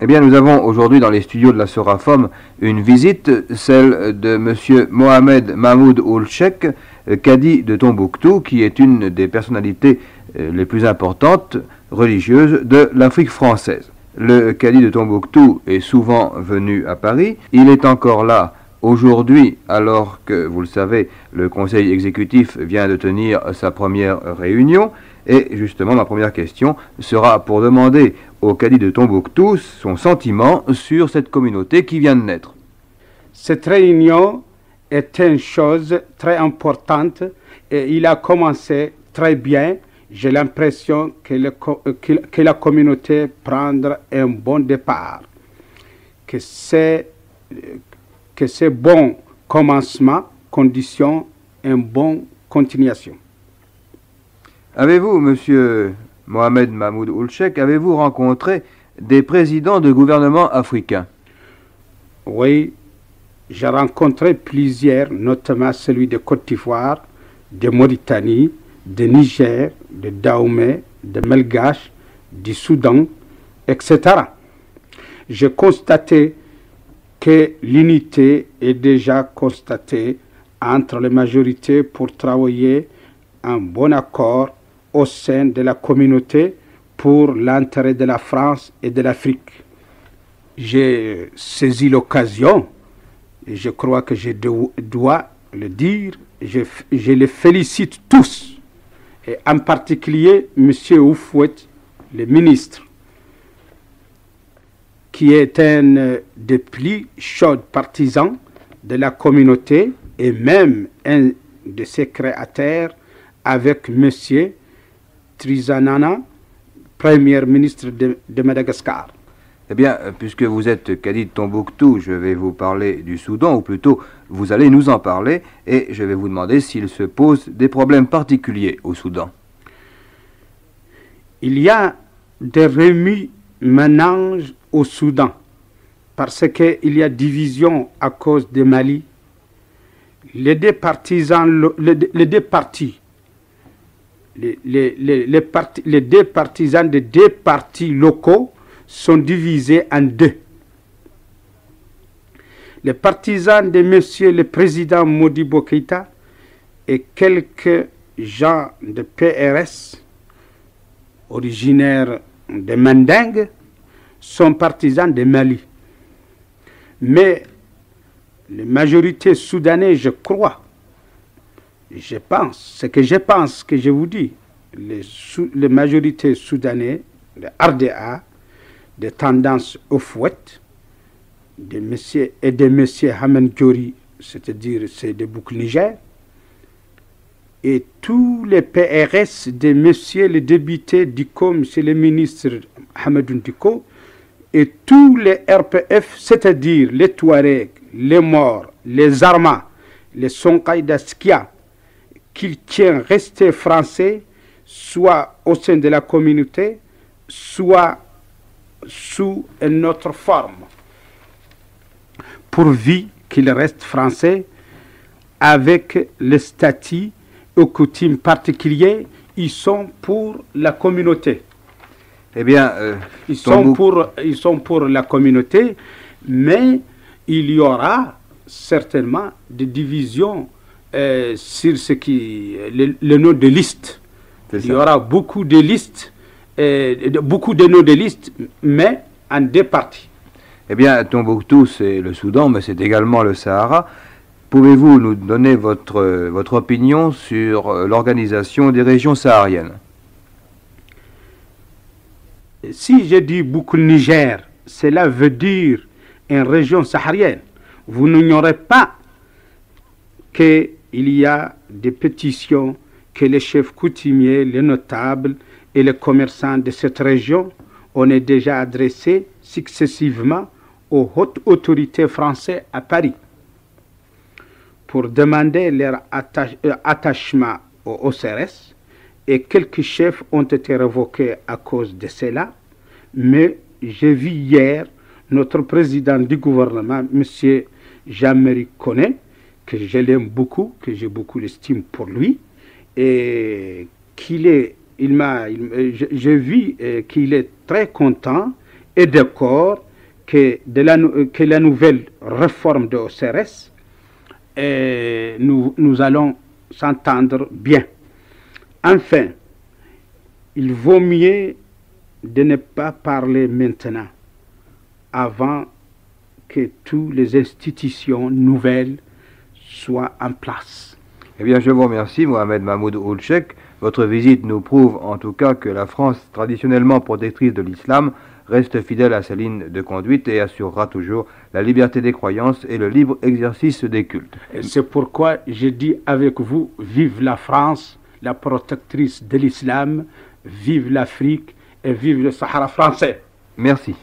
Eh bien, nous avons aujourd'hui dans les studios de la Sorafom une visite, celle de M. Mohamed Mahmoud Ould Cheikh, cadi de Tombouctou, qui est une des personnalités les plus importantes religieuses de l'Afrique française. Le cadi de Tombouctou est souvent venu à Paris. Il est encore là aujourd'hui, alors que, vous le savez, le Conseil exécutif vient de tenir sa première réunion. Et justement, ma première question sera pour demander au cadi de Tombouctou son sentiment sur cette communauté qui vient de naître. Cette réunion est une chose très importante et il a commencé très bien. J'ai l'impression que la communauté prendra un bon départ, que c'est bon commencement, condition, une bonne continuation. Avez-vous, monsieur Mohamed Mahmoud Ould Cheikh, avez-vous rencontré des présidents de gouvernements africains? Oui, j'ai rencontré plusieurs, notamment celui de Côte d'Ivoire, de Mauritanie, de Niger, de Dahomey, de Malgache, du Soudan, etc. J'ai constaté que l'unité est déjà constatée entre les majorités pour travailler en bon accord au sein de la communauté pour l'intérêt de la France et de l'Afrique. J'ai saisi l'occasion, et je crois que je dois le dire, je les félicite tous, et en particulier M. Oufouet, le ministre, qui est un des plus chauds partisans de la communauté et même un de ses créateurs avec M. Trizanana, Premier ministre de Madagascar. Eh bien, puisque vous êtes cadi de Tombouctou, je vais vous parler du Soudan, ou plutôt, vous allez nous en parler, et je vais vous demander s'il se pose des problèmes particuliers au Soudan. Il y a des remue-ménages au Soudan, parce qu'il y a division à cause de Mali. Les deux partisans, les deux partis, les deux partisans des deux partis locaux sont divisés en deux. Les partisans de monsieur le président Modibo Keïta et quelques gens de PRS originaires de Mandingue sont partisans de Mali. Mais la majorité soudanaise, je crois, je pense, ce que je pense, que je vous dis, les majorités soudanaises, le RDA, de tendance au fouet, de M. Hamen Diori, c'est-à-dire c'est de Boucle Niger, et tous les PRS de M. le député Diko, M. le ministre Hamadou Diko, et tous les RPF, c'est-à-dire les Touaregs, les Morts, les Armas, les Sonkai d'Askia, qu'ils tiennent rester français, soit au sein de la communauté, soit sous une autre forme, pourvu qu'ils restent français, avec le statut aux coutumes particuliers, ils sont pour la communauté. Eh bien, ils sont pour la communauté, mais il y aura certainement des divisions sur ce qui le nom de liste. Il y aura beaucoup de listes, beaucoup de noms de listes, mais en deux parties. Eh bien, Tombouctou, c'est le Soudan, mais c'est également le Sahara. Pouvez-vous nous donner votre opinion sur l'organisation des régions sahariennes? Si je dis beaucoup Niger, cela veut dire une région saharienne. Vous n'ignorez pas qu'il y a des pétitions que les chefs coutumiers, les notables et les commerçants de cette région ont déjà adressées successivement aux hautes autorités françaises à Paris pour demander leur attachement au CRS, et quelques chefs ont été révoqués à cause de cela. Mais j'ai vu hier notre président du gouvernement, M. Jean-Marie Connet, que je l'aime beaucoup, que j'ai beaucoup d'estime pour lui, et j'ai vu qu'il est très content et d'accord que la nouvelle réforme de OCRS, nous allons s'entendre bien. Enfin, il vaut mieux de ne pas parler maintenant, avant que toutes les institutions nouvelles soient en place. Eh bien, je vous remercie, Mohamed Mahmoud Ould Cheikh. Votre visite nous prouve en tout cas que la France, traditionnellement protectrice de l'islam, reste fidèle à sa ligne de conduite et assurera toujours la liberté des croyances et le libre exercice des cultes. C'est pourquoi je dis avec vous, vive la France, la protectrice de l'islam, vive l'Afrique et vive le Sahara français. Merci.